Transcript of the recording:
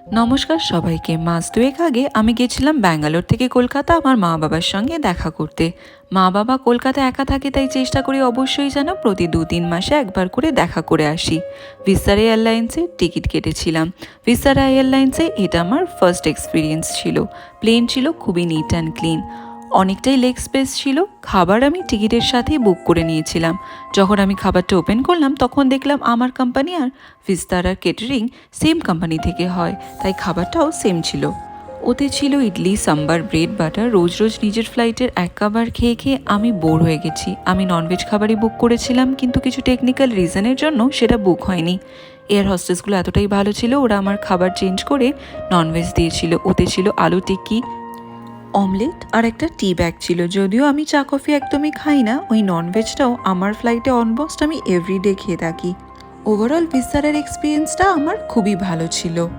নমস্কার সবাইকে। মাস দুয়েক আগে আমি গেছিলাম ব্যাঙ্গালোর থেকে কলকাতা আমার মা বাবার সঙ্গে দেখা করতে। মা বাবা কলকাতা একা থাকে, তাই চেষ্টা করি অবশ্যই যেন প্রতি 2-3 মাসে একবার করে দেখা করে আসি। ভিস্তারা এয়ারলাইন্সে টিকিট কেটেছিলাম। ভিস্তারা এয়ারলাইন্সে এটা আমার ফার্স্ট এক্সপিরিয়েন্স ছিল। প্লেন ছিল খুবই নিট অ্যান্ড ক্লিন, অনেকটাই লেগ স্পেস ছিল। খাবার আমি টিকিটের সাথেই বুক করে নিয়েছিলাম। যখন আমি খাবারটা ওপেন করলাম তখন দেখলাম আমার কোম্পানি আর ভিস্তারার কেটারিং সেম কোম্পানি থেকে হয়, তাই খাবারটাও সেম ছিল। ওতে ছিল ইডলি, সাম্বার, ব্রেড, বাটার। রোজ রোজ নিজের ফ্লাইটের এক খাবার খেয়ে খেয়ে আমি বোর হয়ে গেছি। আমি ননভেজ খাবারই বুক করেছিলাম, কিন্তু কিছু টেকনিক্যাল রিজনের জন্য সেটা বুক হয়নি। এয়ার হস্টেসগুলো এতটাই ভালো ছিল, ওরা আমার খাবার চেঞ্জ করে ননভেজ দিয়েছিল। ওতে ছিল আলু টিক্কি, অমলেট আর একটা টি ব্যাগ ছিল। যদিও আমি চা কফি একদমই খাই না, ওই ননভেজটাও আমার ফ্লাইটে অলমোস্ট আমি এভরিডে খেয়ে থাকি। ওভারঅল ভিস্তারার এক্সপিরিয়েন্সটা আমার খুবই ভালো ছিল।